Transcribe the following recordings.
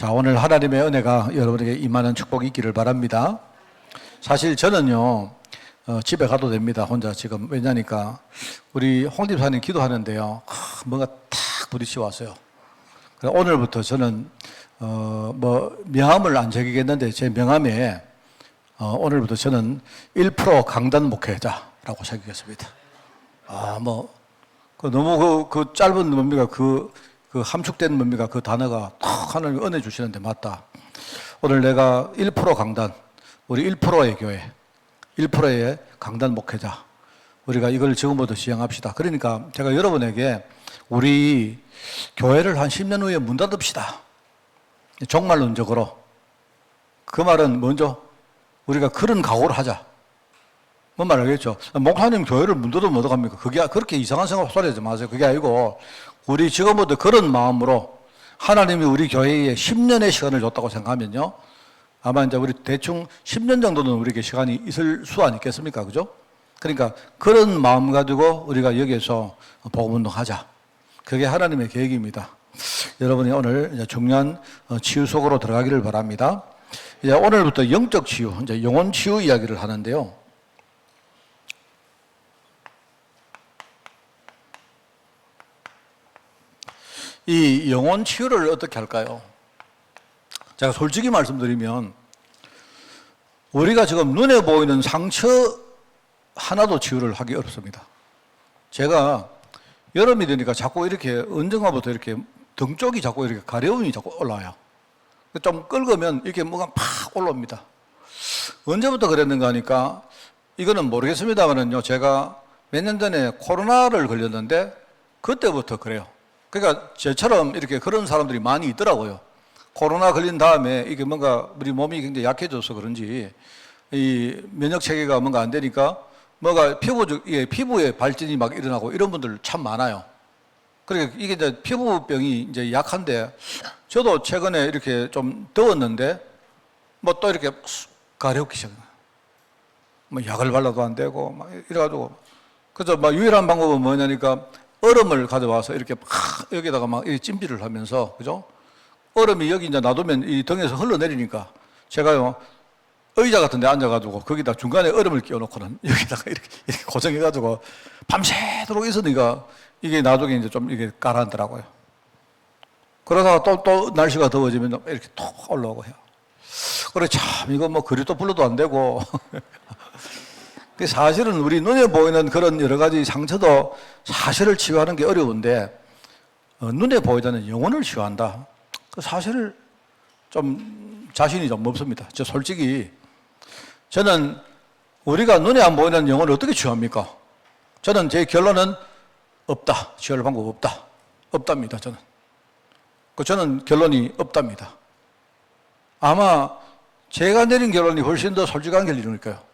자, 오늘 하나님의 은혜가 여러분에게 임하는 축복이 있기를 바랍니다. 사실 저는요, 집에 가도 됩니다. 혼자 지금. 왜냐니까 우리 홍 집사님 기도하는데요, 뭔가 탁 부딪혀 왔어요. 그래서 오늘부터 저는 명함을 안 적이겠는데 제 명함에 오늘부터 저는 1% 강단 목회자라고 적이겠습니다. 너무 그 짧은 뭡니까? 그 함축된 뭡니까? 그 단어가 탁 하나님이 은혜 주시는데 맞다. 오늘 내가 1% 강단, 우리 1%의 교회, 1%의 강단 목회자, 우리가 이걸 지금부터 시행합시다. 그러니까 제가 여러분에게 우리 교회를 한 10년 후에 문 닫읍시다. 종말론적으로. 그 말은 먼저 우리가 그런 각오를 하자. 뭔 말 알겠죠? 목사님 교회를 문 닫으면 어떡합니까? 그게 그렇게 이상한 생각 소리 하지 마세요. 그게 아니고 우리 지금부터 그런 마음으로 하나님이 우리 교회에 10년의 시간을 줬다고 생각하면요. 아마 이제 우리 대충 10년 정도는 우리에게 시간이 있을 수 아니겠습니까? 그죠? 그러니까 그런 마음 가지고 우리가 여기에서 복음운동 하자. 그게 하나님의 계획입니다. 여러분이 오늘 이제 중요한 치유 속으로 들어가기를 바랍니다. 이제 오늘부터 영적 치유, 이제 영혼 치유 이야기를 하는데요. 이 영혼 치유를 어떻게 할까요? 제가 솔직히 말씀드리면 우리가 지금 눈에 보이는 상처 하나도 치유를 하기 어렵습니다. 제가 여름이 되니까 자꾸 이렇게 언젠가부터 이렇게 등 쪽이 자꾸 이렇게 가려움이 자꾸 올라와요. 좀 긁으면 이렇게 뭐가 팍 올라옵니다. 언제부터 그랬는가 하니까 이거는 모르겠습니다만은요, 제가 몇 년 전에 코로나를 걸렸는데 그때부터 그래요. 그러니까 저처럼 이렇게 그런 사람들이 많이 있더라고요. 코로나 걸린 다음에 이게 뭔가 우리 몸이 굉장히 약해져서 그런지 이 면역 체계가 뭔가 안 되니까 뭐가 피부에 발진이 막 일어나고 이런 분들 참 많아요. 그러니까 이게 이제 피부병이 이제 약한데 저도 최근에 이렇게 좀 더웠는데 뭐 또 이렇게 가렵기 시작해요. 뭐 약을 발라도 안 되고 막 이래가지고 그래서 막 유일한 방법은 뭐냐니까 얼음을 가져와서 이렇게 막 여기다가 막 찜질을 하면서, 그죠? 얼음이 여기 이제 놔두면 이 등에서 흘러내리니까 제가요, 의자 같은 데 앉아가지고 거기다 중간에 얼음을 끼워놓고는 여기다가 이렇게 고정해가지고 밤새도록 있으니까 이게 나중에 이제 좀 이게 가라앉더라고요. 그러다가 또 날씨가 더워지면 이렇게 톡 올라오고 해요. 그래, 참, 이거 뭐 그리도 불러도 안 되고. 사실은 우리 눈에 보이는 그런 여러 가지 상처도 사실을 치유하는 게 어려운데 눈에 보이자는 영혼을 치유한다. 그 사실 좀 자신이 좀 없습니다. 저 솔직히 저는 우리가 눈에 안 보이는 영혼을 어떻게 치유합니까? 저는 제 결론은 없다. 치유할 방법 없다. 없답니다. 저는 결론이 없답니다. 아마 제가 내린 결론이 훨씬 더 솔직한 결론일까요?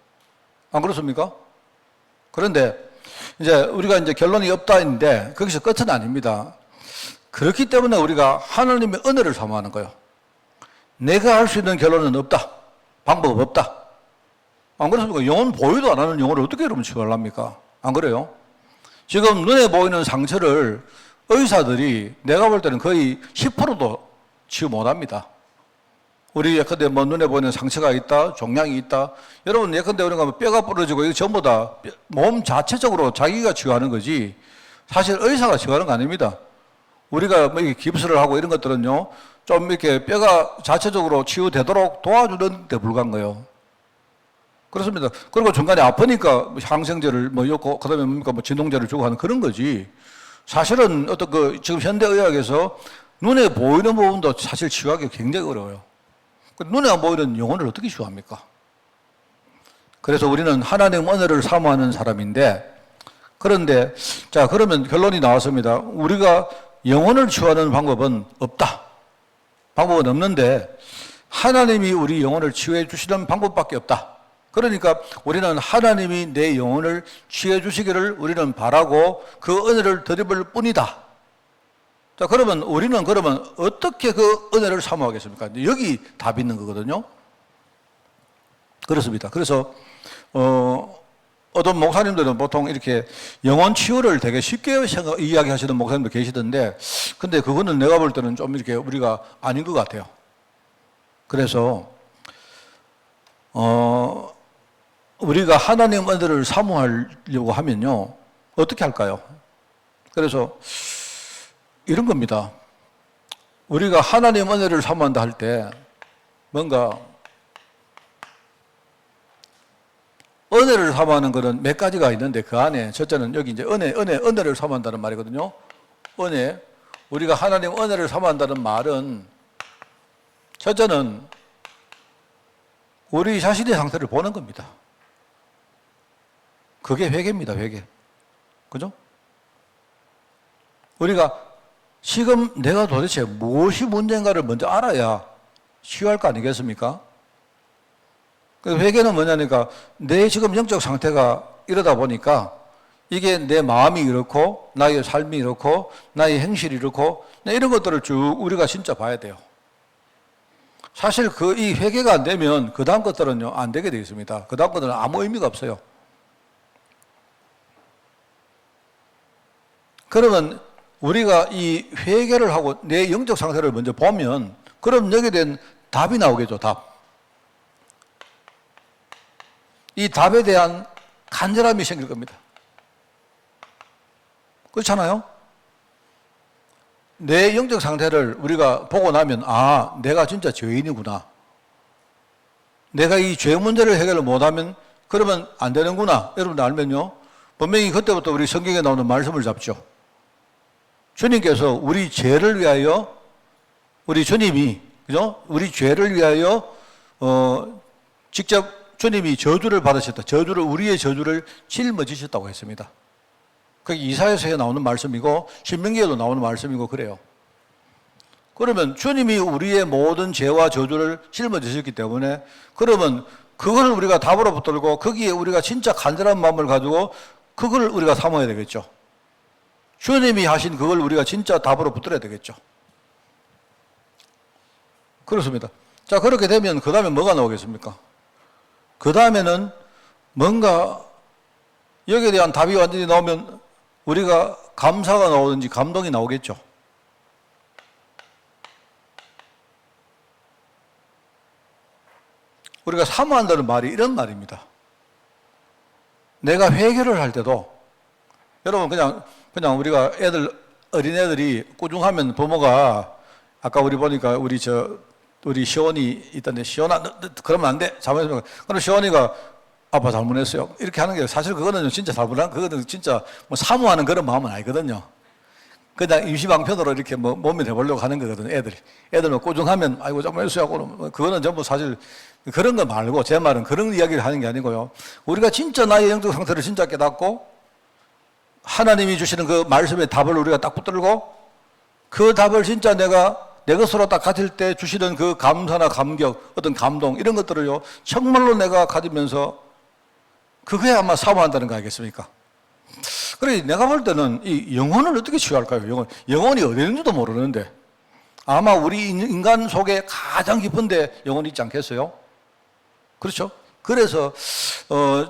안 그렇습니까? 그런데 이제 우리가 이제 결론이 없다인데 거기서 끝은 아닙니다. 그렇기 때문에 우리가 하나님의 은혜를 사모하는 거예요. 내가 할 수 있는 결론은 없다. 방법 없다. 안 그렇습니까? 영혼 보유도 안 하는 영혼을 어떻게 여러분 치유하랍니까? 안 그래요? 지금 눈에 보이는 상처를 의사들이 내가 볼 때는 거의 10%도 치유 못 합니다. 우리 예컨대 뭐 눈에 보이는 상처가 있다, 종양이 있다. 여러분 예컨대 우리가 뼈가 부러지고 이거 전부 다 몸 자체적으로 자기가 치유하는 거지. 사실 의사가 치유하는 거 아닙니다. 우리가 뭐 이렇게 깁스를 하고 이런 것들은요, 좀 이렇게 뼈가 자체적으로 치유되도록 도와주는 데 불과한 거예요. 그렇습니다. 그리고 중간에 아프니까 항생제를 뭐 였고, 그 다음에 뭡니까 뭐 진통제를 주고 하는 그런 거지. 사실은 어떤 지금 현대의학에서 눈에 보이는 부분도 사실 치유하기 굉장히 어려워요. 눈에 안 보이는 영혼을 어떻게 치유합니까? 그래서 우리는 하나님 은혜를 사모하는 사람인데, 그런데 자, 그러면 결론이 나왔습니다. 우리가 영혼을 치유하는 방법은 없다. 방법은 없는데 하나님이 우리 영혼을 치유해 주시는 방법밖에 없다. 그러니까 우리는 하나님이 내 영혼을 치유해 주시기를 우리는 바라고 그 은혜를 드릴 뿐이다. 자, 그러면 우리는 어떻게 그 은혜를 사모하겠습니까? 여기 답이 있는 거거든요. 그렇습니다. 그래서, 어떤 목사님들은 보통 이렇게 영혼 치유를 되게 쉽게 이야기하시는 목사님도 계시던데, 근데 그거는 내가 볼 때는 좀 이렇게 우리가 아닌 것 같아요. 그래서 우리가 하나님 은혜를 사모하려고 하면요, 어떻게 할까요? 그래서 이런 겁니다. 우리가 하나님 은혜를 사모한다 할 때 뭔가 은혜를 사모하는 것은 몇 가지가 있는데 그 안에 첫째는 여기 이제 은혜를 사모한다는 말이거든요. 은혜. 우리가 하나님 은혜를 사모한다는 말은 첫째는 우리 자신의 상태를 보는 겁니다. 그게 회개입니다, 회개. 그죠? 우리가 지금 내가 도대체 무엇이 문제인가를 먼저 알아야 치유할 거 아니겠습니까? 그래서 회개는 뭐냐니까 내 지금 영적 상태가 이러다 보니까 이게 내 마음이 이렇고 나의 삶이 이렇고 나의 행실이 이렇고 이런 것들을 쭉 우리가 진짜 봐야 돼요. 사실 이 회개가 안 되면 그 다음 것들은요 안 되게 되어 있습니다. 그 다음 것들은 아무 의미가 없어요. 그러면 우리가 이 회개를 하고 내 영적 상태를 먼저 보면 그럼 여기에 대한 답이 나오겠죠, 답. 이 답에 대한 간절함이 생길 겁니다. 그렇잖아요? 내 영적 상태를 우리가 보고 나면 아, 내가 진짜 죄인이구나. 내가 이 죄 문제를 해결을 못하면 그러면 안 되는구나. 여러분 알면요. 분명히 그때부터 우리 성경에 나오는 말씀을 잡죠. 주님께서 우리 죄를 위하여 우리 주님이 그죠? 우리 죄를 위하여 직접 주님이 저주를 받으셨다. 우리의 저주를 짊어지셨다고 했습니다. 그게 이사야서에 나오는 말씀이고 신명기에도 나오는 말씀이고 그래요. 그러면 주님이 우리의 모든 죄와 저주를 짊어지셨기 때문에 그러면 그걸 우리가 답으로 붙들고 거기에 우리가 진짜 간절한 마음을 가지고 그걸 우리가 삼아야 되겠죠. 주님이 하신 그걸 우리가 진짜 답으로 붙들어야 되겠죠. 그렇습니다. 자, 그렇게 되면 그 다음에 뭐가 나오겠습니까? 그 다음에는 뭔가 여기에 대한 답이 완전히 나오면 우리가 감사가 나오든지 감동이 나오겠죠. 우리가 사모한다는 말이 이런 말입니다. 내가 회개를 할 때도 여러분 그냥 우리가 어린애들이 꾸중하면 부모가 아까 우리 보니까 우리 시원이 있던데 시원아 그러면 안 돼. 잘못했으면 그럼 시원이가 아빠 잘못했어요. 이렇게 하는 게 사실 그거는 진짜 그거는 진짜 뭐 사모하는 그런 마음은 아니거든요. 그냥 임시방편으로 이렇게 몸에 대보려고 하는 거거든요. 애들 뭐 꾸중하면 아이고 잘못했어요. 그거는 전부 사실 그런 거 말고 제 말은 그런 이야기를 하는 게 아니고요. 우리가 진짜 나의 영적 상태를 진짜 깨닫고 하나님이 주시는 그 말씀의 답을 우리가 딱 붙들고 그 답을 진짜 내가 내 것으로 딱 가질 때 주시는 그 감사나 감격, 어떤 감동 이런 것들을요 정말로 내가 가지면서 그게 아마 사모한다는 거 아니겠습니까? 그래 내가 볼 때는 이 영혼을 어떻게 치유할까요? 영혼이 어디 있는지도 모르는데 아마 우리 인간 속에 가장 깊은데 영혼이 있지 않겠어요? 그렇죠? 그래서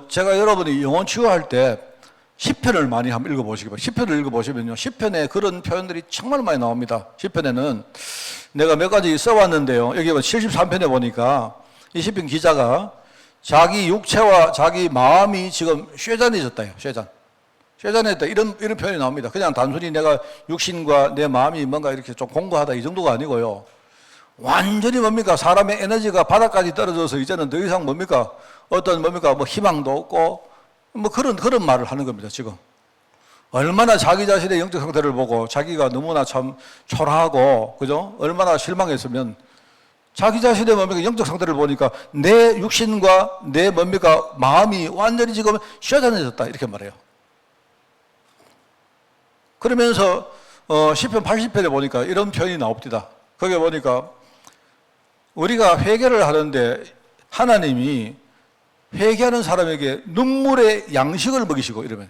제가 여러분이 영혼 치유할 때 시편을 많이 한번 읽어보시기 바랍니다. 시편을 읽어보시면요. 시편에 그런 표현들이 정말 많이 나옵니다. 시편에는 내가 몇 가지 써왔는데요. 여기 73편에 보니까 이 시편 기자가 자기 육체와 자기 마음이 지금 쇠잔해졌다요. 쇠잔해졌다. 이런 표현이 나옵니다. 그냥 단순히 내가 육신과 내 마음이 뭔가 이렇게 좀 공고하다 이 정도가 아니고요. 완전히 뭡니까? 사람의 에너지가 바닥까지 떨어져서 이제는 더 이상 뭡니까? 뭐 희망도 없고 뭐 그런 말을 하는 겁니다, 지금. 얼마나 자기 자신의 영적 상태를 보고 자기가 너무나 참 초라하고, 그죠? 얼마나 실망했으면 자기 자신의 영적 상태를 보니까 내 육신과 내 마음이 완전히 지금 쇠잔해졌다, 이렇게 말해요. 그러면서, 시편 80편에 보니까 이런 표현이 나옵니다. 거기에 보니까 우리가 회개를 하는데 하나님이 회개하는 사람에게 눈물의 양식을 먹이시고 이러면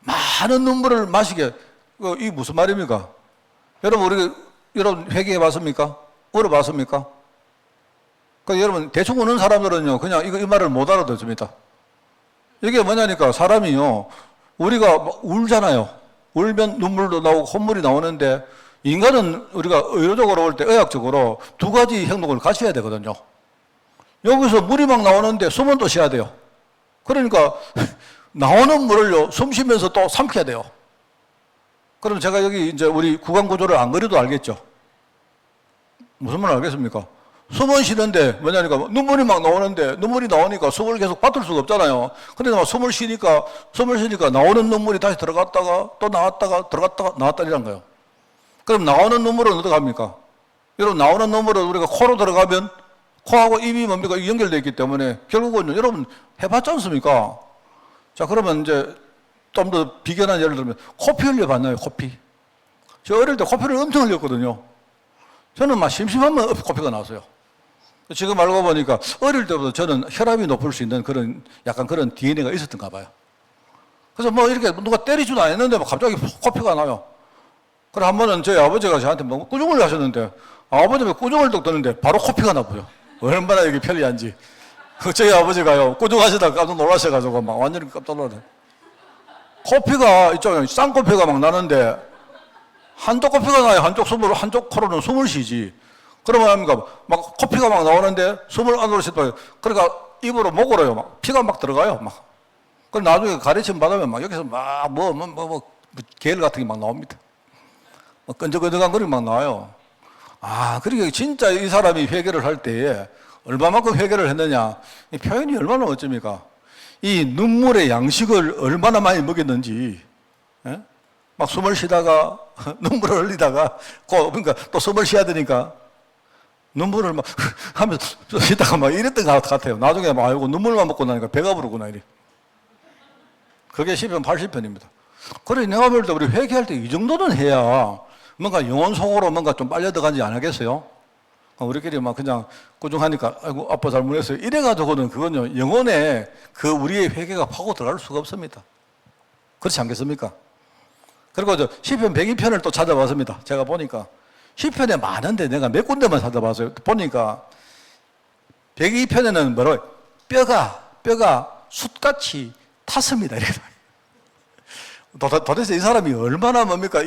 많은 눈물을 마시게 이 무슨 말입니까? 여러분 회개해 봤습니까? 울어봤습니까? 여러분 대충 우는 사람들은요 그냥 이 말을 못 알아듣습니다. 이게 뭐냐니까 사람이요 우리가 울잖아요. 울면 눈물도 나오고 콧물이 나오는데 인간은 우리가 의료적으로 볼 때 의학적으로 두 가지 행동을 같이 해야 되거든요. 여기서 물이 막 나오는데 숨은 또 쉬어야 돼요. 그러니까 나오는 물을요, 숨 쉬면서 또 삼켜야 돼요. 그럼 제가 여기 이제 우리 구강 구조를 안 그려도 알겠죠? 무슨 말 알겠습니까? 숨은 쉬는데 뭐냐니까 눈물이 막 나오는데 눈물이 나오니까 숨을 계속 받을 수가 없잖아요. 그런데 막 숨을 쉬니까 나오는 눈물이 다시 들어갔다가 또 나왔다가 들어갔다가 나왔다리란 거예요. 그럼 나오는 눈물은 어떻게 합니까? 여러분 나오는 눈물은 우리가 코로 들어가면 코하고 입이 뭡니까? 연결되어 있기 때문에 결국은 여러분 해봤지 않습니까? 자, 그러면 이제 좀 더 비견한 예를 들면 코피 흘려봤나요? 코피. 저 어릴 때 코피를 엄청 흘렸거든요. 저는 막 심심하면 코피가 나왔어요. 지금 알고 보니까 어릴 때부터 저는 혈압이 높을 수 있는 그런 약간 그런 DNA가 있었던가 봐요. 그래서 뭐 이렇게 누가 때리지도 않았는데 막 갑자기 코피가 나요. 그래 한 번은 저희 아버지가 저한테 뭐 꾸중을 하셨는데 아버지가 꾸중을 뚝 뜨는데 바로 코피가 나고요. 얼마나 이게 편리한지. 저희 아버지가요 꾸중하시다가 깜짝 놀라셔가지고 막 완전히 깜짝 놀라네. 코피가 이쪽에 쌍코피가 막 나는데 한쪽 코피가 나요. 한쪽 코로는 숨을 쉬지. 그러면 합니까? 막 코피가 막 나오는데 숨을 안으로 쉬다. 그러니까 입으로 목으로요. 막 피가 막 들어가요. 막. 그럼 나중에 가르침 받으면 막 여기서 막 게을 같은 게 막 나옵니다. 뭐 끈적끈적한 거리 막 나와요. 아, 그러니까 진짜 이 사람이 회개를 할 때에 얼마만큼 회개를 했느냐. 이 표현이 얼마나 어쩝니까? 이 눈물의 양식을 얼마나 많이 먹였는지, 예? 막 숨을 쉬다가, 눈물을 흘리다가, 그러니까 또 숨을 쉬어야 되니까, 눈물을 막 하면서 쉬다가 막 이랬던 것 같아요. 나중에 막 알고 눈물만 먹고 나니까 배가 부르구나, 이래. 그게 시편 80편입니다. 그래, 내가 볼 때 우리 회개할 때 이 정도는 해야 뭔가 영혼 속으로 뭔가 좀 빨려 들어간지 안 하겠어요? 우리끼리 막 그냥 꾸중하니까 아이고 아빠 잘못했어요 이래가지고는 그건요 영혼에 그 우리의 회개가 파고 들어갈 수가 없습니다. 그렇지 않겠습니까? 그리고 저 시편 102편을 또 찾아봤습니다. 제가 보니까 시편에 많은데 내가 몇 군데만 찾아봤어요. 보니까 102편에는 뭐라고 뼈가 숯같이 탔습니다. 도대체 이 사람이 얼마나 뭡니까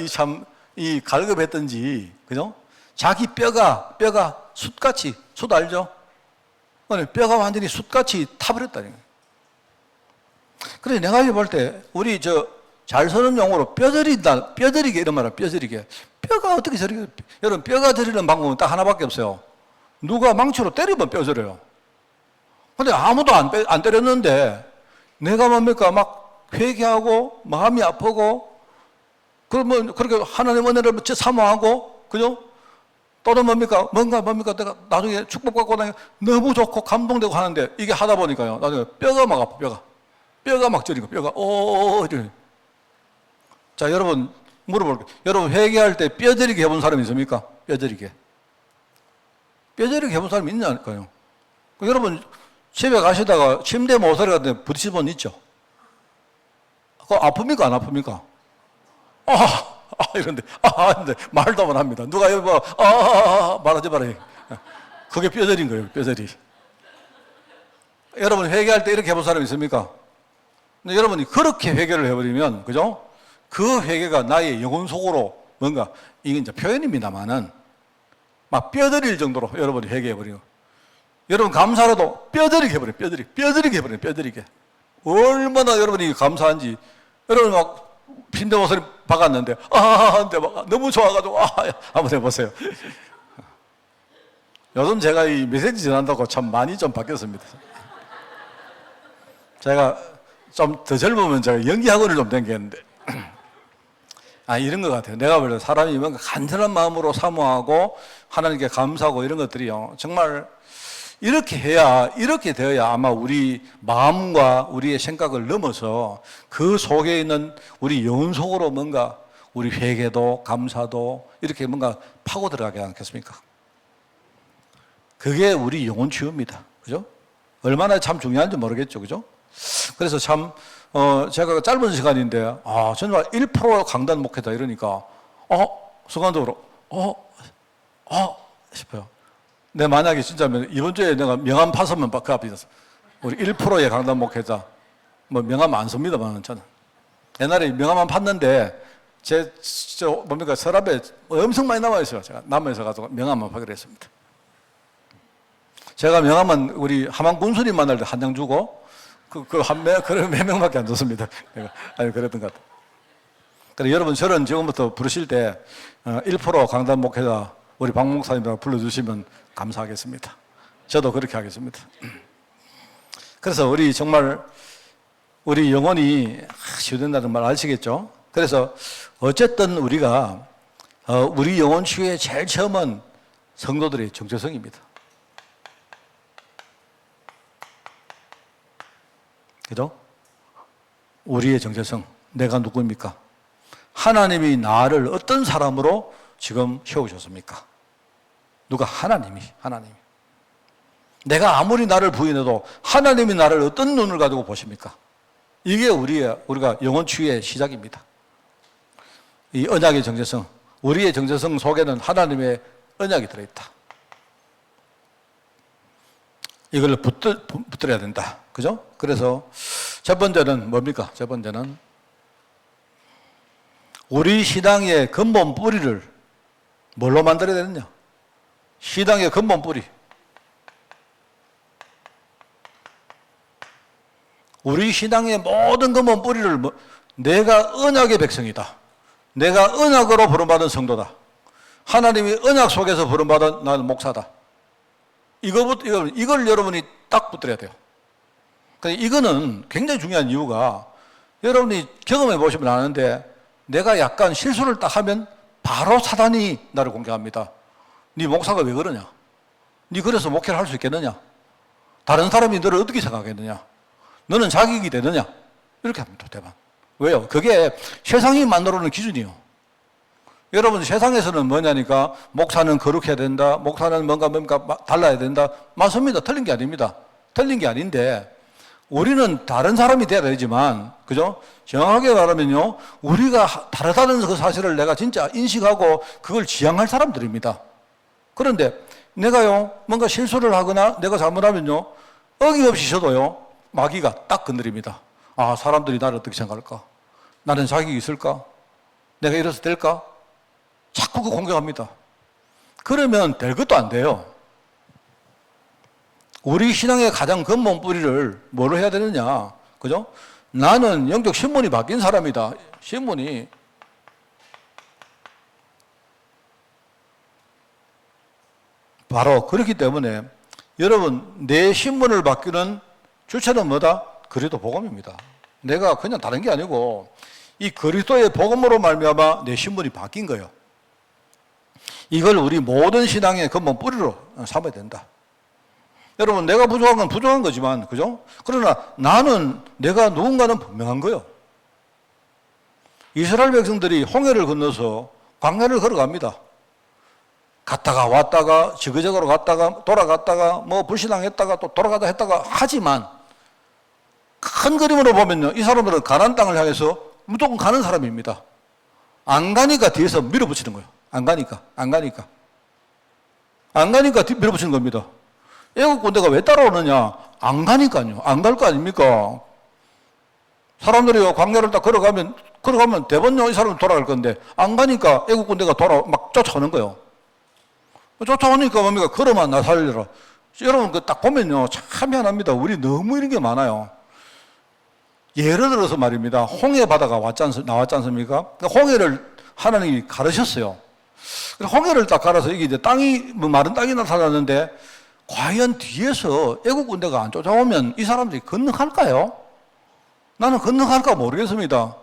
이 갈급했던지, 그죠? 자기 뼈가 숯같이, 숯 알죠? 뼈가 완전히 숯같이 타버렸다는 거예요. 그래서 내가 볼 때, 우리 잘 쓰는 용어로 뼈저리게 이런 말은 뼈저리게. 뼈가 어떻게 저리게, 여러분, 뼈가 저리는 방법은 딱 하나밖에 없어요. 누가 망치로 때리면 뼈저려요. 근데 아무도 안 때렸는데, 내가 뭡니까? 막 회개하고, 마음이 아프고, 그러면 그렇게 하나님 은혜를 사모하고, 그죠? 또는 뭡니까? 내가 나중에 축복받고 나니까 너무 좋고 감동되고 하는데 이게 하다 보니까요. 나중에 뼈가 막 아파, 뼈가 막 저리고, 이래. 자, 여러분, 물어볼게요. 여러분, 회개할 때 뼈저리게 해본 사람이 있습니까? 뼈저리게 해본 사람이 있냐니까요. 여러분, 집에 가시다가 침대 모서리 같은 데 부딪힌 분 있죠? 그거 아픕니까? 안 아픕니까? 이런데, 근데 말도 안 합니다. 누가 여기 말하지 말아요. 그게 뼈저리인 거예요, 뼈저리. 여러분, 회개할 때 이렇게 해본 사람 있습니까? 근데 여러분이 그렇게 회개를 해버리면, 그죠? 그 회개가 나의 영혼 속으로 뭔가, 이게 이제 표현입니다만은, 막 뼈저릴 정도로 여러분이 회개해버리고. 여러분, 감사라도 뼈저리게 해버려요, 뼈저리게 해버려요, 뼈저리게. 얼마나 여러분이 감사한지. 여러분 막, 핀대 모서리 박았는데, 근데 막 너무 좋아가지고, 한번 해보세요. 요즘 제가 이 메시지 전한다고 참 많이 좀 바뀌었습니다. 제가 좀 더 젊으면 제가 연기학원을 좀 다녔는데, 이런 것 같아요. 내가 볼 때 사람이 뭔가 간절한 마음으로 사모하고, 하나님께 감사하고 이런 것들이요. 정말 이렇게 되어야 아마 우리 마음과 우리의 생각을 넘어서 그 속에 있는 우리 영혼 속으로 뭔가 우리 회개도 감사도 이렇게 뭔가 파고 들어가게 않겠습니까? 그게 우리 영혼 치유입니다. 그죠? 얼마나 참 중요한지 모르겠죠. 그죠? 그래서 참, 제가 짧은 시간인데, 정말 1% 강단 목회다 이러니까, 순간적으로, 싶어요. 내 만약에 진짜면 이번 주에 내가 명함 파서면 그 앞에 있었어. 우리 1%의 강단 목회자. 뭐 명함 안 씁니다만 저는. 옛날에 명함만 팠는데 뭡니까, 서랍에 엄청 많이 남아있어요. 제가 남아있어 가지고 명함만 파기로 했습니다. 제가 명함은 우리 함안 군수님 만날 때 한 장 주고, 그런 몇 명밖에 안 줬습니다. 아니, 그랬던 것 같아요. 그래서 여러분, 저는 지금부터 부르실 때, 1% 강단 목회자 우리 박 목사님이라고 불러주시면 감사하겠습니다. 저도 그렇게 하겠습니다. 그래서 우리 정말, 우리 영혼이 치유된다는 말 아시겠죠? 그래서 어쨌든 우리가, 우리 영혼 치유의 제일 처음은 성도들의 정체성입니다. 그죠? 우리의 정체성, 내가 누구입니까? 하나님이 나를 어떤 사람으로 지금 세우셨습니까? 누가? 하나님이. 내가 아무리 나를 부인해도 하나님이 나를 어떤 눈을 가지고 보십니까? 이게 우리가 영혼 치유의 시작입니다. 이 언약의 정체성, 우리의 정체성 속에는 하나님의 언약이 들어있다. 이걸 붙들어야 된다. 그죠? 그래서 첫 번째는 뭡니까? 첫 번째는 우리 신앙의 근본 뿌리를 뭘로 만들어야 되느냐? 신앙의 근본 뿌리. 우리 신앙의 모든 근본 뿌리를 내가 언약의 백성이다. 내가 언약으로 부름받은 성도다. 하나님이 언약 속에서 부름받은 나는 목사다. 이걸 여러분이 딱 붙들어야 돼요. 이거는 굉장히 중요한 이유가 여러분이 경험해 보시면 아는데 내가 약간 실수를 딱 하면 바로 사단이 나를 공격합니다. 네 목사가 왜 그러냐? 네 그래서 목회를 할 수 있겠느냐? 다른 사람이 너를 어떻게 생각하겠느냐? 너는 자격이 되느냐? 이렇게 합니다. 대박. 왜요? 그게 세상이 만들어놓은 기준이요. 여러분, 세상에서는 뭐냐니까 목사는 거룩해야 된다. 목사는 뭔가 달라야 된다. 맞습니다. 틀린 게 아닙니다. 틀린 게 아닌데 우리는 다른 사람이 돼야 되지만, 그죠? 정확하게 말하면요, 우리가 다르다는 그 사실을 내가 진짜 인식하고 그걸 지향할 사람들입니다. 그런데 내가요, 뭔가 실수를 하거나 내가 잘못하면요, 어김없이 저도요, 마귀가 딱 건드립니다. 아, 사람들이 나를 어떻게 생각할까? 나는 자격이 있을까? 내가 이래서 될까? 자꾸 그 공격합니다. 그러면 될 것도 안 돼요. 우리 신앙의 가장 근본 뿌리를 뭐로 해야 되느냐? 그죠? 나는 영적 신분이 바뀐 사람이다. 신분이. 바로 그렇기 때문에 여러분, 내 신분을 바뀌는 주체는 뭐다? 그리스도 복음입니다. 내가 그냥 다른 게 아니고 이 그리스도의 복음으로 말미암아 내 신분이 바뀐 거예요. 이걸 우리 모든 신앙의 근본 뿌리로 삼아야 된다. 여러분, 내가 부족한 건 부족한 거지만, 그죠? 그러나 나는, 내가 누군가는 분명한 거예요. 이스라엘 백성들이 홍해를 건너서 광야를 걸어갑니다. 갔다가 왔다가, 지그재그로 갔다가, 돌아갔다가, 불신앙했다가 또 돌아가다 했다가 하지만, 큰 그림으로 보면요, 이 사람들은 가나안 땅을 향해서 무조건 가는 사람입니다. 안 가니까 뒤에서 밀어붙이는 거예요. 안 가니까 밀어붙이는 겁니다. 애국 군대가 왜 따라오느냐? 안 가니까요. 안 갈 거 아닙니까? 사람들이 광야를 딱 걸어가면 대번요 이 사람은 돌아갈 건데 안 가니까 애국 군대가 막 쫓아오는 거예요. 쫓아오니까 뭡니까? 걸어만 나 살려라. 여러분 그 딱 보면요 참 미안합니다. 우리 너무 이런 게 많아요. 예를 들어서 말입니다. 홍해 바다가 나왔지 않습니까? 그러니까 홍해를 하나님이 가르셨어요. 홍해를 딱 갈아서 이게 이제 땅이 마른 땅이 나타났는데 과연 뒤에서 애국 군대가 안 쫓아오면 이 사람들이 건너갈까요? 나는 건너갈까 모르겠습니다.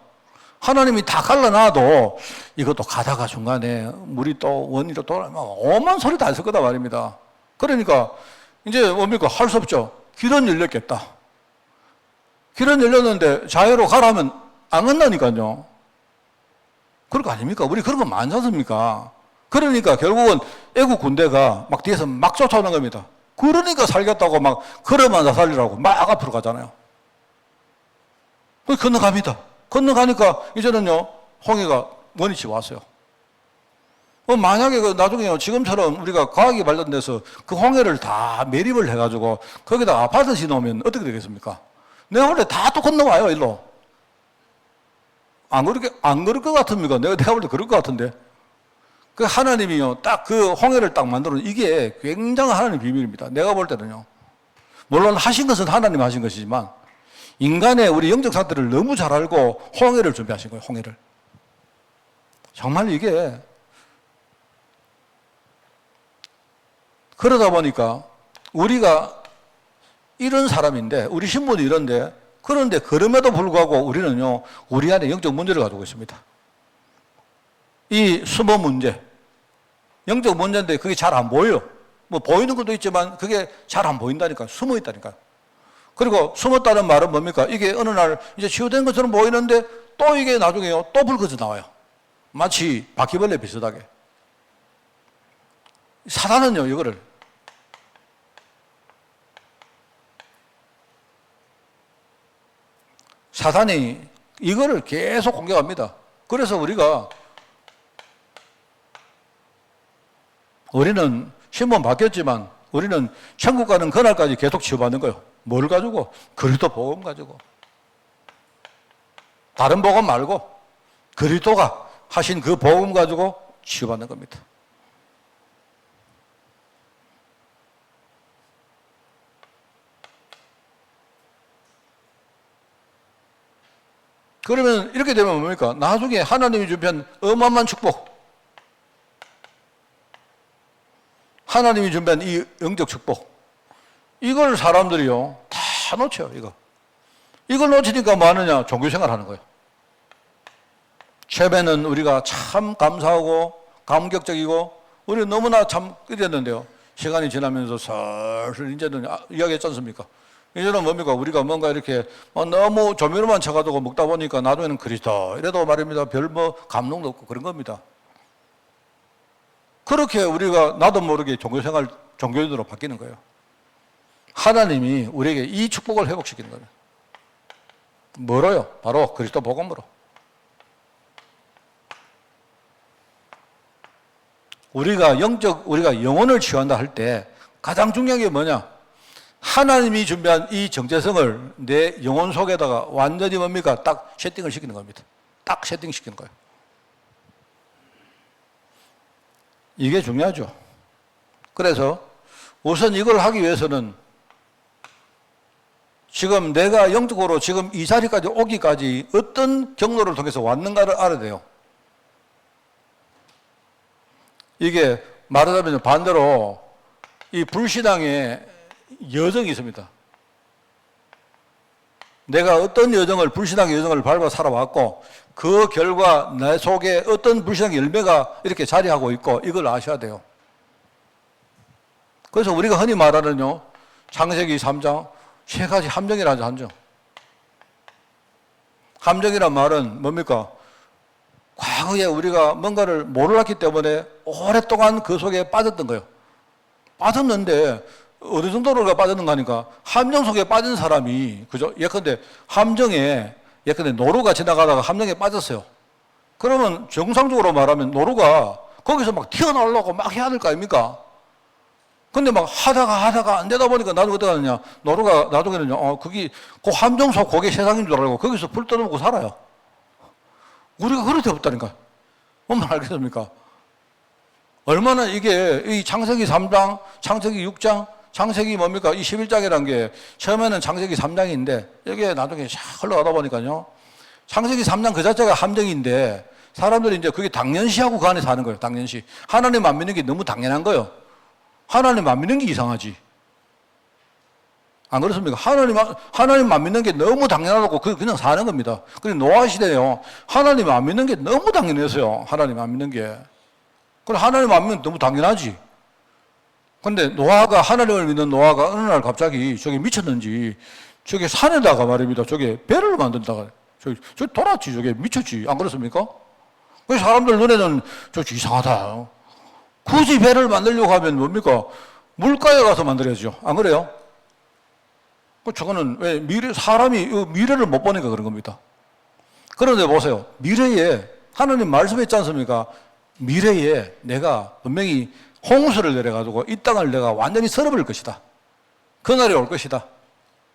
하나님이 다 갈라놔도 이것도 가다가 중간에 물이 또 원위로 돌아오면 오만 소리 다 했을 거다 말입니다. 그러니까 이제 뭡니까? 할 수 없죠. 길은 열렸겠다. 길은 열렸는데 자유로 가라면 안 간다니까요. 그럴 거 아닙니까? 우리 그런 거 많지 않습니까? 그러니까 결국은 애국 군대가 막 뒤에서 막 쫓아오는 겁니다. 그러니까 살겠다고 막 걸어만 다 살리라고 막 앞으로 가잖아요. 건너갑니다. 건너가니까 이제는요 홍해가 원위치 왔어요. 만약에 나중에 지금처럼 우리가 과학이 발전돼서 그 홍해를 다 매립을 해가지고 거기다 아파트 지어놓으면 어떻게 되겠습니까? 내가 원래 다 또 건너와요 일로. 안 그럴 것 같습니까? 내가 볼 때 그럴 것 같은데. 그 하나님이요, 딱 그 홍해를 딱 만들어 이게 굉장한 하나님의 비밀입니다. 내가 볼 때는요. 물론 하신 것은 하나님 하신 것이지만 인간의 우리 영적 상태를 너무 잘 알고 홍해를 준비하신 거예요, 홍해를. 정말 이게 그러다 보니까 우리가 이런 사람인데, 우리 신분이 이런데, 그런데 그럼에도 불구하고 우리는요, 우리 안에 영적 문제를 가지고 있습니다. 이 숨어 문제, 영적 문제인데 그게 잘 안 보여요. 뭐 보이는 것도 있지만 그게 잘 안 보인다니까, 숨어 있다니까. 그리고 숨었다는 말은 뭡니까? 이게 어느 날 이제 치유된 것처럼 보이는데 또 이게 나중에요, 또 불거져 나와요. 마치 바퀴벌레 비슷하게. 사단은요, 이거를 사단이 이거를 계속 공격합니다. 그래서 우리는 신분 바뀌었지만 우리는 천국 가는 그날까지 계속 치유받는 거예요. 뭘 가지고? 그리스도 복음 가지고. 다른 복음 말고 그리스도가 하신 그 복음 가지고 치유받는 겁니다. 그러면 이렇게 되면 뭡니까? 나중에 하나님이 준비한 어마어마한 축복, 하나님이 준비한 이 영적 축복, 이걸 사람들이요 다 놓쳐요. 이걸 놓치니까 뭐 하느냐? 종교생활 하는 거예요. 처음에는 우리가 참 감사하고 감격적이고 우리 너무나 참 이랬는데요, 시간이 지나면서 슬슬 이제는 이야기했지 않습니까? 이제는 뭡니까? 우리가 뭔가 이렇게 너무 조미료만 쳐가지고 먹다 보니까 나중에는 그리스도 이래도 말입니다, 별 뭐 감동도 없고 그런 겁니다. 그렇게 우리가 나도 모르게 종교생활, 종교인으로 바뀌는 거예요. 하나님이 우리에게 이 축복을 회복시키는 거예요. 뭐로요? 바로 그리스도 복음으로. 우리가 영혼을 치유한다 할 때 가장 중요한 게 뭐냐? 하나님이 준비한 이 정체성을 내 영혼 속에다가 완전히 뭡니까? 딱 세팅을 시키는 겁니다. 딱 세팅시키는 거예요. 이게 중요하죠. 그래서 우선 이걸 하기 위해서는 지금 내가 영적으로 지금 이 자리까지 오기까지 어떤 경로를 통해서 왔는가를 알아야 돼요. 이게 말하자면 반대로 이 불신앙의 여정이 있습니다. 내가 어떤 불신앙의 여정을 밟아 살아왔고 그 결과 내 속에 어떤 불신앙의 열매가 이렇게 자리하고 있고 이걸 아셔야 돼요. 그래서 우리가 흔히 말하는요, 창세기 3장 세 가지 함정이라는 함정. 함정이란 말은 뭡니까? 과거에 우리가 뭔가를 몰랐기 때문에 오랫동안 그 속에 빠졌던 거예요. 빠졌는데 어느 정도로 빠졌는가 하니까 함정 속에 빠진 사람이, 그죠? 예컨대 노루가 지나가다가 함정에 빠졌어요. 그러면 정상적으로 말하면 노루가 거기서 막 튀어나오려고 막 해야 될 거 아닙니까? 근데 막 하다가 안 되다 보니까 나중에 어떻게 하느냐? 노루가 나중에는요, 그 함정 속 그게 세상인 줄 알고 거기서 불 떠먹고 살아요. 우리가 그럴 데 없다니까. 뭔 알겠습니까? 얼마나 이게 이 창세기 3장, 창세기 6장, 창세기 뭡니까? 이 11장이라는 게 처음에는 창세기 3장인데 여기에 나중에 샥 흘러가다 보니까요, 창세기 3장 그 자체가 함정인데 사람들이 이제 그게 당연시하고 그 안에 사는 거예요. 당연시. 하나님 안 믿는 게 너무 당연한 거예요. 하나님 안 믿는 게 이상하지. 안 그렇습니까? 하나님 안 믿는 게 너무 당연하다고 그냥 사는 겁니다. 그리고 노아 시대에요, 하나님 안 믿는 게 너무 당연했어요. 하나님 안 믿는 게. 그럼 하나님 안 믿는 게 너무 당연하지. 근데 하나님을 믿는 노아가 어느 날 갑자기 저기 미쳤는지 저기 산에다가 말입니다, 저게 배를 만든다가 저기 돌았지, 저게 미쳤지. 안 그렇습니까? 그 사람들 눈에는 저 이상하다. 굳이 배를 만들려고 하면 뭡니까? 물가에 가서 만들어야죠. 안 그래요? 저거는 왜 사람이 미래를 못 보니까 그런 겁니다. 그런데 보세요. 미래에 하나님 말씀했지 않습니까? 미래에 내가 분명히 홍수를 내려가지고 이 땅을 내가 완전히 썰어버릴 것이다. 그날이 올 것이다.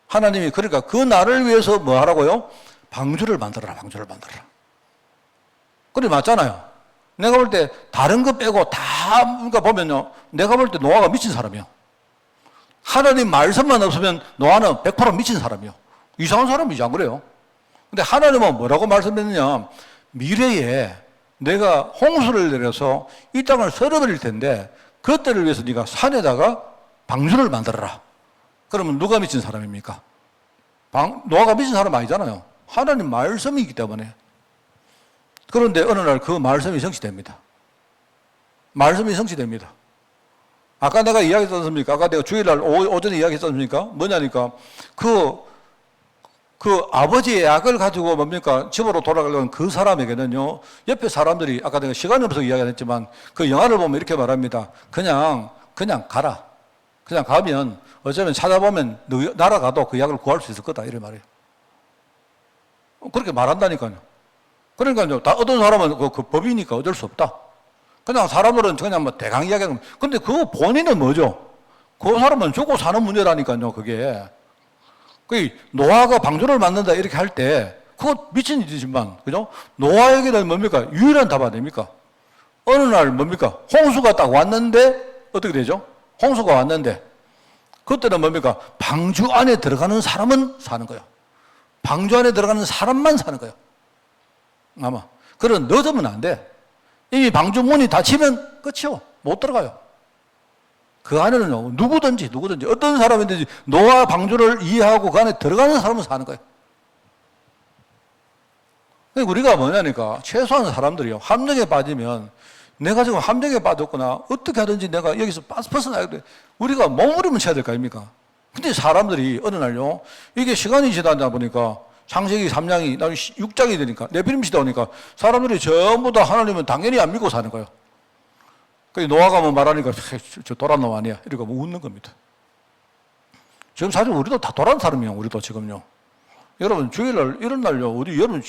하나님이 그러니까 그 날을 위해서 뭐 하라고요? 방주를 만들어라. 그래, 맞잖아요. 내가 볼 때 다른 거 빼고 다, 그러니까 보면요. 내가 볼 때 노아가 미친 사람이요. 하나님 말씀만 없으면 노아는 100% 미친 사람이요. 이상한 사람이지, 안 그래요? 근데 하나님은 뭐라고 말씀했느냐. 미래에 내가 홍수를 내려서 이 땅을 썰어버릴 텐데 그것들을 위해서 네가 산에다가 방주를 만들어라. 그러면 누가 미친 사람입니까? 노아가 미친 사람 아니잖아요. 하나님 말씀이 있기 때문에. 그런데 어느 날 그 말씀이 성취됩니다. 말씀이 성취됩니다. 아까 내가 이야기했지 않습니까? 아까 내가 주일날 오전에 이야기했지 않습니까? 뭐냐니까 그 아버지의 약을 가지고 뭡니까? 집으로 돌아가려는 그 사람에게는요, 옆에 사람들이 아까 내가 시간이 없어서 이야기를 했지만 그 영화를 보면 이렇게 말합니다. 그냥 가라. 그냥 가면 어쩌면 찾아보면 날아가도 그 약을 구할 수 있을 거다. 이런 말이에요. 그렇게 말한다니까요. 그러니까요, 다 어떤 사람은 그 법이니까 어쩔 수 없다. 그냥 사람들은 그냥 뭐 대강 이야기하면, 근데 그 본인은 뭐죠? 그 사람은 죽고 사는 문제라니까요, 그게. 그 노아가 방주를 만든다 이렇게 할 때, 그거 미친 일이지만, 그죠? 노아에게는 뭡니까? 유일한 답 아닙니까? 어느 날 뭡니까? 홍수가 딱 왔는데, 어떻게 되죠? 홍수가 왔는데, 그때는 뭡니까? 방주 안에 들어가는 사람은 사는 거예요. 방주 안에 들어가는 사람만 사는 거예요. 아마. 그런 넣어두면 안 돼. 이미 방주 문이 닫히면 끝이요. 못 들어가요. 그 안에는 누구든지 어떤 사람이든지 노아 방주를 이해하고 그 안에 들어가는 사람은 사는 거예요. 우리가 뭐냐니까 최소한 사람들이요. 함정에 빠지면 내가 지금 함정에 빠졌구나. 어떻게 하든지 내가 여기서 벗어나야 돼. 우리가 몸부림을 쳐야 될 거 아닙니까? 근데 사람들이 어느 날요. 이게 시간이 지나다 보니까 창세기 3장이 나중에 6장이 되니까 네피림 시대 오니까 사람들이 전부 다 하나님은 당연히 안 믿고 사는 거예요. 그래서 노아가 뭐 말하니까 저 도란 놈 아니야. 이러고 뭐 웃는 겁니다. 지금 사실 우리도 다 도란 사람이에요. 우리도 지금요. 여러분 주일날 이런 날요. 우리 여러분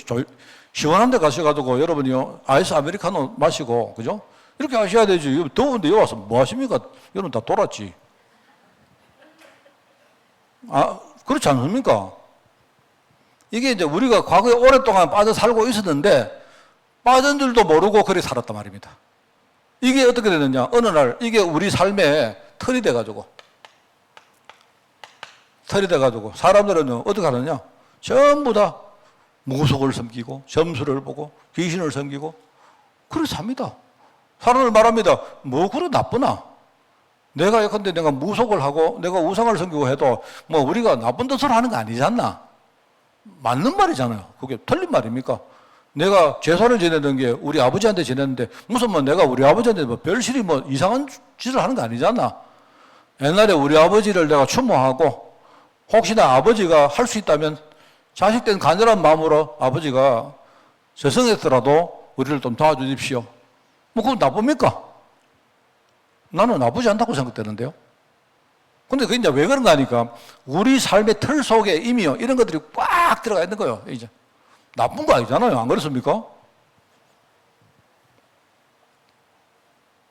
시원한 데 가셔가지고 여러분이요. 아이스 아메리카노 마시고 그죠? 이렇게 하셔야 되지. 더운데 여기 와서 뭐 하십니까? 여러분 다 돌았지. 아 그렇지 않습니까? 이게 이제 우리가 과거에 오랫동안 빠져 살고 있었는데 빠진 줄도 모르고 그리 살았단 말입니다. 이게 어떻게 되느냐? 어느 날 이게 우리 삶에 틀이 돼가지고 사람들은 어떻게 하느냐? 전부 다 무속을 섬기고 점수를 보고 귀신을 섬기고 그렇게 삽니다. 사람을 말합니다. 뭐 그래 나쁘나? 내가 예컨대 내가 무속을 하고 내가 우상을 섬기고 해도 뭐 우리가 나쁜 뜻으로 하는 거 아니지 않나? 맞는 말이잖아요. 그게 틀린 말입니까? 내가 제사를 지내는 게 우리 아버지한테 지냈는데 무슨 뭐 내가 우리 아버지한테 뭐 별실이 뭐 이상한 짓을 하는 거 아니지 않나? 옛날에 우리 아버지를 내가 추모하고 혹시나 아버지가 할 수 있다면 자식된 간절한 마음으로 아버지가 저승했더라도 우리를 좀 도와주십시오. 뭐 그건 나쁩니까? 나는 나쁘지 않다고 생각되는데요. 근데 그게 이제 왜 그런가 하니까 우리 삶의 틀 속에 이미요 이런 것들이 꽉 들어가 있는 거예요. 이제 나쁜 거 아니잖아요. 안 그렇습니까?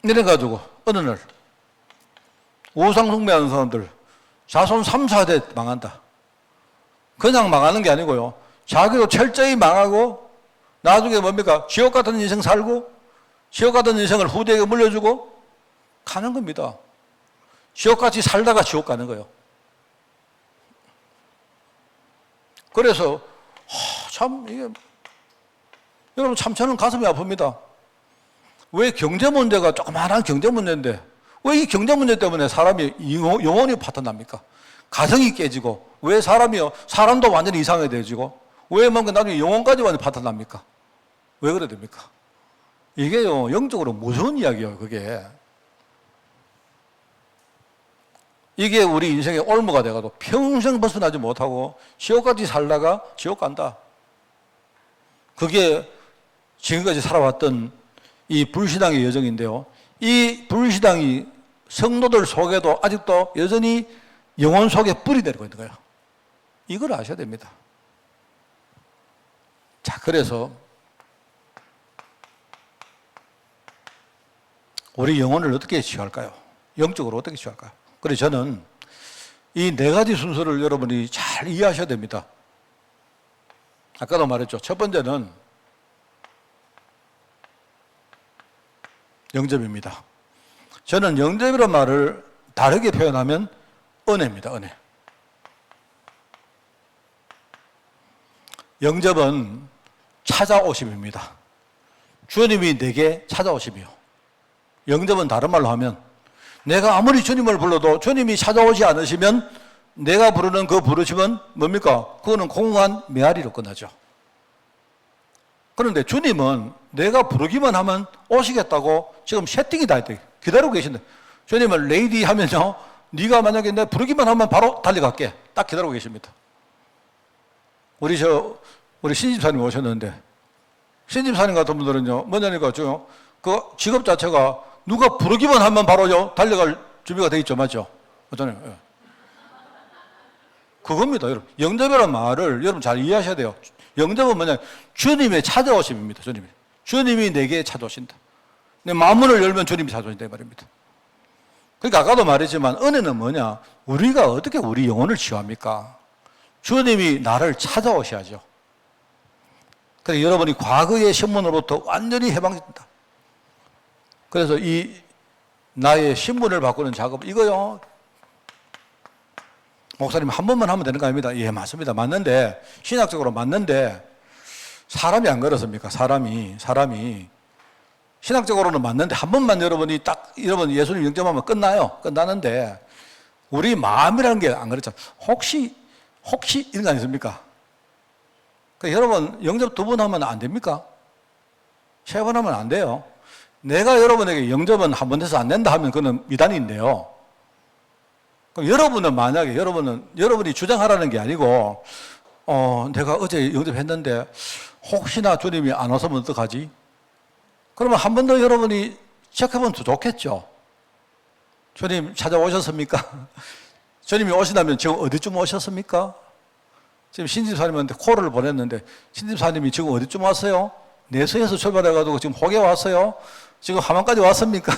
이래가지고 어느 날 우상 숭배하는 사람들 자손 3, 4대 망한다. 그냥 망하는 게 아니고요. 자기도 철저히 망하고 나중에 뭡니까? 지옥 같은 인생 살고 지옥 같은 인생을 후대에게 물려주고 가는 겁니다. 지옥같이 살다가 지옥 가는 거예요. 그래서 참 이게 여러분 참 저는 가슴이 아픕니다. 왜 경제 문제가 조그마한 경제 문제인데 왜 이 경제 문제 때문에 사람이 영혼이 파탄납니까? 가정이 깨지고 왜 사람도 완전히 이상해져지고 왜 뭔가 나중에 영혼까지 완전히 파탄납니까? 왜 그래 됩니까? 이게요 영적으로 무서운 이야기예요. 이게 우리 인생의 올무가 돼가지고 평생 벗어나지 못하고 지옥까지 살다가 지옥 간다. 그게 지금까지 살아왔던 이 불신앙의 여정인데요. 이 불신앙이 성도들 속에도 아직도 여전히 영혼 속에 뿌리 내리고 있는 거예요. 이걸 아셔야 됩니다. 자, 그래서 우리 영혼을 어떻게 치유할까요? 영적으로 어떻게 치유할까요? 그래서 저는 이 네 가지 순서를 여러분이 잘 이해하셔야 됩니다. 아까도 말했죠. 첫 번째는 영접입니다. 저는 영접이라는 말을 다르게 표현하면 은혜입니다. 은혜. 영접은 찾아오심입니다. 주님이 내게 찾아오심이요. 영접은 다른 말로 하면 내가 아무리 주님을 불러도 주님이 찾아오지 않으시면 내가 부르는 그 부르심은 뭡니까? 그거는 공허한 메아리로 끝나죠. 그런데 주님은 내가 부르기만 하면 오시겠다고 지금 세팅이 다 있대. 기다리고 계신데 주님을 레이디 하면요, 네가 만약에 내 부르기만 하면 바로 달려갈게. 딱 기다리고 계십니다. 우리 신집사님 오셨는데, 신집사님 같은 분들은요, 뭐냐니까 그 직업 자체가 누가 부르기만 하면 바로요 달려갈 준비가 돼 있죠, 맞죠? 맞잖아요. 예. 그겁니다, 여러분. 영접이라는 말을 여러분 잘 이해하셔야 돼요. 영접은 뭐냐? 주님의 찾아오심입니다. 주님이 내게 찾아오신다. 내 마음문을 열면 주님이 찾아오신다 이 말입니다. 그러니까 아까도 말했지만 은혜는 뭐냐? 우리가 어떻게 우리 영혼을 치유합니까? 주님이 나를 찾아오셔야죠. 그래서 여러분이 과거의 신분으로부터 완전히 해방된다. 그래서 이 나의 신분을 바꾸는 작업, 이거요, 목사님 한 번만 하면 되는 거 아닙니다. 예, 맞습니다. 맞는데, 신학적으로 맞는데, 사람이 안 그렇습니까? 사람이. 신학적으로는 맞는데, 한 번만 여러분 예수님 영접하면 끝나요. 끝나는데, 우리 마음이라는 게 안 그렇죠. 혹시 이런 거 아니십니까? 그러니까 여러분, 영접 2번 하면 안 됩니까? 3번 하면 안 돼요. 내가 여러분에게 영접은 한 번 돼서 안 된다 하면 그건 미단인데요. 그럼 여러분은 만약에 여러분이 주장하라는 게 아니고, 내가 어제 영접했는데 혹시나 주님이 안 왔으면 어떡하지? 그러면 한 번 더 여러분이 체크해보면 더 좋겠죠. 주님 찾아오셨습니까? 주님이 오시다면 지금 어디쯤 오셨습니까? 지금 신집사님한테 콜을 보냈는데 신집사님이 지금 어디쯤 왔어요? 내수에서 출발해가지고 지금 호계 왔어요? 지금 함안까지 왔습니까?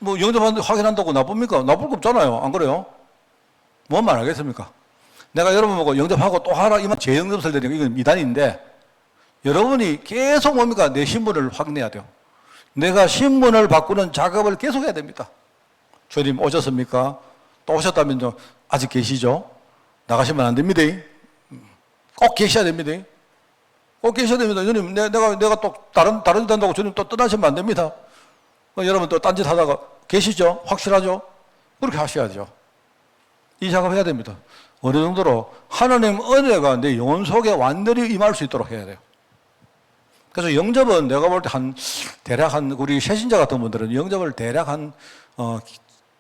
영접하는데 확인한다고 나쁩니까? 나쁠 거 없잖아요. 안 그래요? 뭔 말 하겠습니까? 내가 여러분 보고 영접하고 또 하라, 이만 재영접을 드리는 이건 미단인데, 여러분이 계속 뭡니까? 내 신분을 확인해야 돼요. 내가 신분을 바꾸는 작업을 계속 해야 됩니다. 주님 오셨습니까? 또 오셨다면요, 아직 계시죠? 나가시면 안 됩니다. 꼭 계셔야 됩니다. 꼭 계셔야 됩니다. 주님, 내가 또 다른 일 한다고 주님 또 떠나시면 안 됩니다. 여러분 또 딴짓 하다가 계시죠? 확실하죠? 그렇게 하셔야죠. 이 작업 해야 됩니다. 어느 정도로 하나님 은혜가 내 영혼 속에 완전히 임할 수 있도록 해야 돼요. 그래서 영접은 내가 볼 때 대략 우리 새신자 같은 분들은 영접을 대략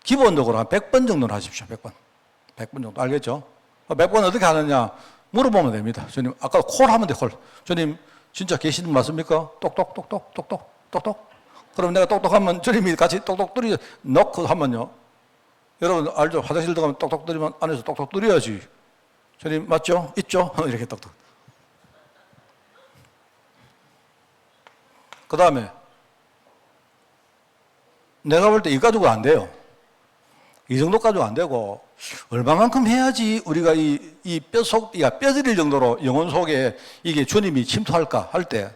기본적으로 한 100번 정도는 하십시오. 100번 정도. 알겠죠? 100번 어떻게 하느냐? 물어보면 됩니다. 주님, 아까 콜 하면 돼, 콜. 주님, 진짜 계시는 맞습니까? 똑똑. 그럼 내가 똑똑하면 주님이 같이 똑똑 뚫이 넣고 하면요. 여러분 알죠? 화장실 들어가면 똑똑 뚫리면 안에서 똑똑 뚫어야지. 주님, 맞죠? 있죠? 이렇게 똑똑. 그 다음에, 내가 볼 때 이 가지고 안 돼요. 이 정도 가지고 안 되고, 얼마만큼 해야지 우리가 이 뼈저릴 정도로 영혼 속에 이게 주님이 침투할까 할 때,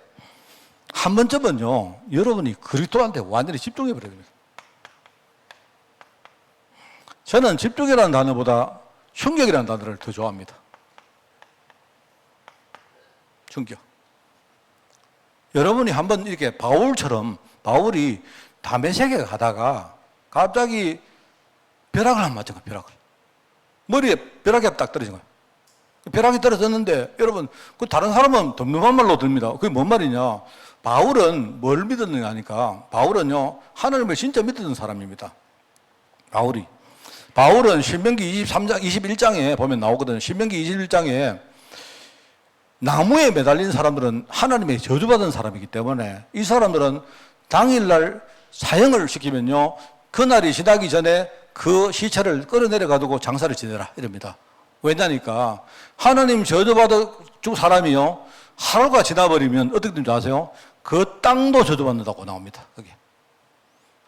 한 번쯤은요, 여러분이 그리스도한테 완전히 집중해버려야 됩니다. 저는 집중이라는 단어보다 충격이라는 단어를 더 좋아합니다. 충격. 여러분이 한번 이렇게 바울이 다메섹에 가다가 갑자기 벼락을 한번 맞은 거예요, 벼락을. 머리에 벼락이 딱 떨어진 거예요. 벼락이 떨어졌는데, 여러분, 그 다른 사람은 덤덤한 말로 듭니다. 그게 뭔 말이냐? 바울은 뭘 믿었느냐 하니까, 바울은요, 하나님을 진짜 믿었던 사람입니다. 바울은 신명기 21장에 보면 나오거든요. 신명기 21장에 나무에 매달린 사람들은 하나님의 저주받은 사람이기 때문에 이 사람들은 당일날 사형을 시키면요, 그날이 지나기 전에 그 시체를 끌어내려가지고 장사를 지내라 이럽니다. 왜냐니까 하나님 저주받은 사람이요, 하루가 지나버리면 어떻게 되는지 아세요? 그 땅도 저주받는다고 나옵니다. 그게.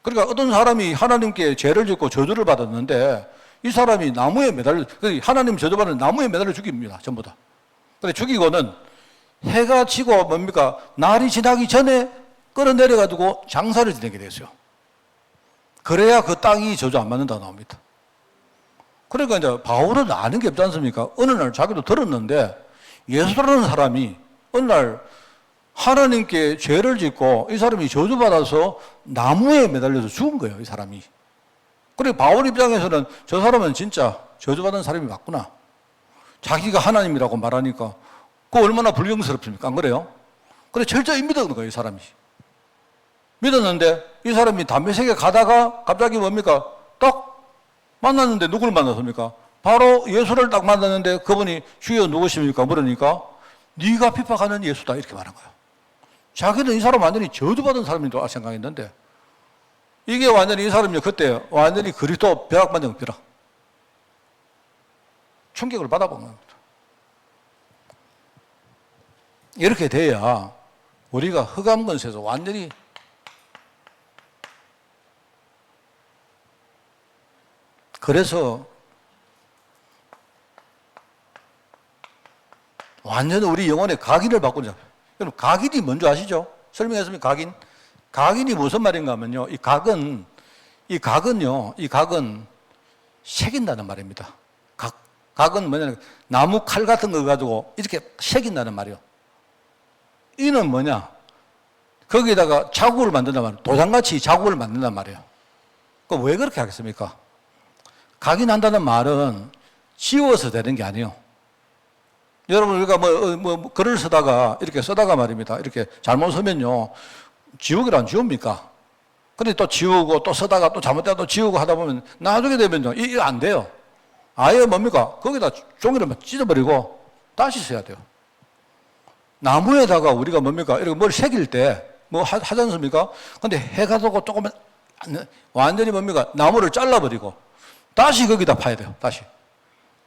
그러니까 어떤 사람이 하나님께 죄를 짓고 저주를 받았는데 이 사람이 나무에 매달려, 하나님 저주받은 나무에 매달려 죽입니다. 전부 다. 근데 죽이고는 해가 지고 뭡니까? 날이 지나기 전에 끌어내려가지고 장사를 지내게 됐어요. 그래야 그 땅이 저주 안 맞는다 나옵니다. 그러니까 이제 바울은 아는 게 없지 않습니까? 어느 날 자기도 들었는데 예수라는 사람이 어느 날 하나님께 죄를 짓고 이 사람이 저주받아서 나무에 매달려서 죽은 거예요, 이 사람이. 그리고 바울 입장에서는 저 사람은 진짜 저주받은 사람이 맞구나. 자기가 하나님이라고 말하니까 그 얼마나 불경스럽습니까? 안 그래요? 그래 철저히 믿은 거예요, 이 사람이. 믿었는데 이 사람이 담메색에 가다가 갑자기 뭡니까? 딱 만났는데 누구를 만났습니까? 바로 예수를 딱 만났는데 그분이 주여 누구십니까? 물으니까 네가 핍박하는 예수다 이렇게 말한 거예요. 자기는 이 사람 완전히 저주받은 사람인 줄 생각했는데 이게 완전히 이 사람이 그때 완전히 그리스도 벼락만장 벼락 충격을 받아본 겁니다. 이렇게 돼야 우리가 흑암근세에서 완전히 그래서 완전히 우리 영혼의 각인을 바꾸자. 여러분 각인이 뭔지 아시죠? 설명했습니까? 각인. 각인이 무슨 말인가 하면요. 이 각은요. 이 각은 새긴다는 말입니다. 각은 뭐냐면 나무 칼 같은 거 가지고 이렇게 새긴다는 말이에요. 이는 뭐냐? 거기에다가 자국을 만든단 말이에요. 도장같이 자국을 만든단 말이에요. 그 왜 그렇게 하겠습니까? 각인한다는 말은 지워서 되는 게 아니에요. 여러분 우리가 글을 쓰다가 이렇게 쓰다가 말입니다. 이렇게 잘못 쓰면요. 지우기를 안 지웁니까? 근데 또 지우고 또 쓰다가 또 잘못되다 또 지우고 하다 보면 나중에 되면요. 이게 안 돼요. 아예 뭡니까? 거기다 종이를 찢어버리고 다시 써야 돼요. 나무에다가 우리가 뭡니까? 이렇게 뭘 새길 때 뭐 하지 않습니까? 근데 해가 돋고 조금만 완전히 뭡니까? 나무를 잘라버리고 다시 거기다 파야 돼요. 다시.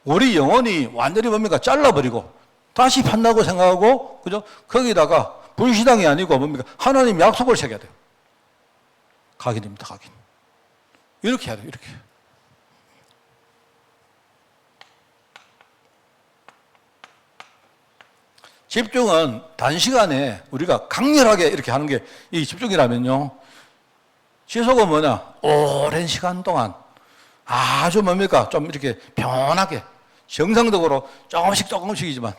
우리 영혼이 완전히 뭡니까? 잘라버리고 다시 판다고 생각하고 그죠? 거기다가 불신앙이 아니고 뭡니까? 하나님 약속을 새겨야 돼요. 각인입니다. 각인. 이렇게 해야 돼요. 이렇게. 집중은 단시간에 우리가 강렬하게 이렇게 하는 게 이 집중이라면요. 지속은 뭐냐? 오랜 시간 동안 아주 뭡니까? 좀 이렇게 편하게 정상적으로 조금씩이지만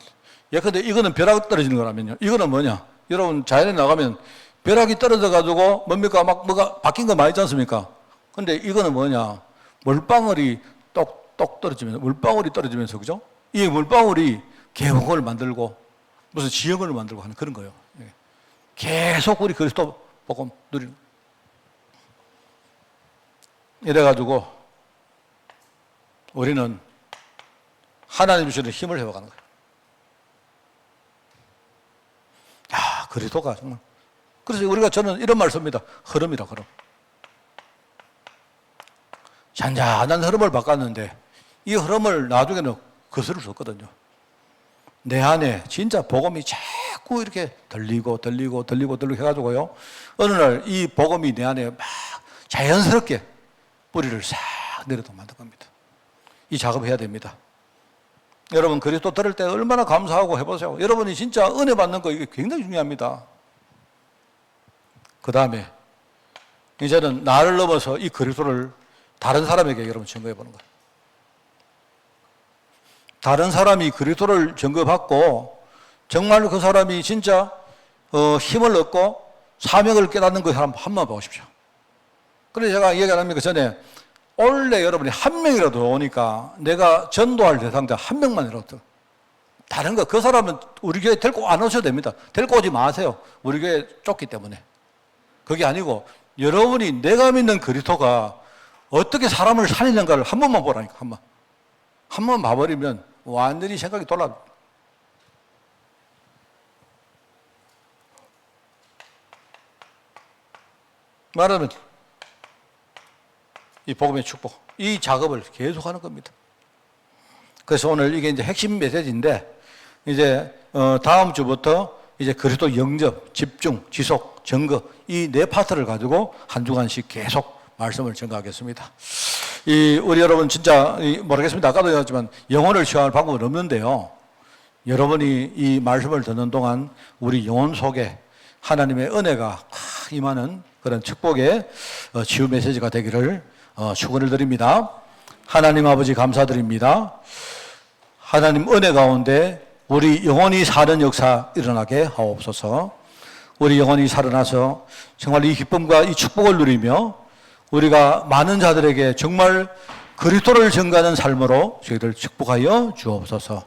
예컨대 이거는 벼락 떨어지는 거라면요. 이거는 뭐냐? 여러분 자연에 나가면 벼락이 떨어져 가지고 뭡니까? 막 뭐가 바뀐 거 많이 있지 않습니까? 근데 이거는 뭐냐? 물방울이 똑똑 떨어지면서 물방울이 떨어지면서 그죠? 이 물방울이 계곡을 만들고 무슨 지형을 만들고 하는 그런 거예요. 계속 우리 그리스도 복음 누리는 이래가지고 우리는 하나님 주시는 힘을 회복하는 거예요. 야, 그리스도가 정말. 그래서 저는 이런 말 씁니다. 흐름이라, 흐름. 잔잔한 흐름을 바꿨는데 이 흐름을 나중에는 거스를 수 없거든요. 내 안에 진짜 복음이 자꾸 이렇게 들리고 해가지고요. 어느 날 이 복음이 내 안에 막 자연스럽게 뿌리를 싹 내려도 만든 겁니다. 이 작업을 해야 됩니다. 여러분 그리스도 들을 때 얼마나 감사하고 해보세요. 여러분이 진짜 은혜 받는 거 이게 굉장히 중요합니다. 그 다음에 이제는 나를 넘어서 이 그리스도를 다른 사람에게 여러분 증거해 보는 거예요. 다른 사람이 그리스도를 증거받고 정말 그 사람이 진짜 힘을 얻고 사명을 깨닫는 그 사람 한 번 보십시오. 그래서 제가 얘기 안 합니까? 전에 원래 여러분이 한 명이라도 오니까 내가 전도할 대상자 한 명만이라도 다른 거 그 사람은 우리 교회 데리고 안 오셔도 됩니다. 데리고 오지 마세요. 우리 교회 좁기 때문에. 그게 아니고 여러분이 내가 믿는 그리스도가 어떻게 사람을 살리는가를 한 번만 보라니까. 한 번 봐버리면 완전히 생각이 돌아. 말하면 이 복음의 축복, 이 작업을 계속하는 겁니다. 그래서 오늘 이게 이제 핵심 메시지인데 이제 다음 주부터 이제 그리스도 영접, 집중, 지속, 증거 이 네 파트를 가지고 한 주간씩 계속 말씀을 증거하겠습니다. 우리 여러분 진짜 모르겠습니다. 아까도 얘기했지만 영혼을 시험할 방법은 없는데요. 여러분이 이 말씀을 듣는 동안 우리 영혼 속에 하나님의 은혜가 임하는 그런 축복의 치유 메시지가 되기를 축원을 드립니다. 하나님 아버지 감사드립니다. 하나님 은혜 가운데 우리 영원히 사는 역사 일어나게 하옵소서. 우리 영원히 살아나서 정말 이 기쁨과 이 축복을 누리며 우리가 많은 자들에게 정말 그리스도를 전가하는 삶으로 저희들 축복하여 주옵소서.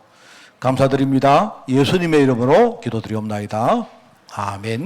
감사드립니다. 예수님의 이름으로 기도드리옵나이다. 아멘.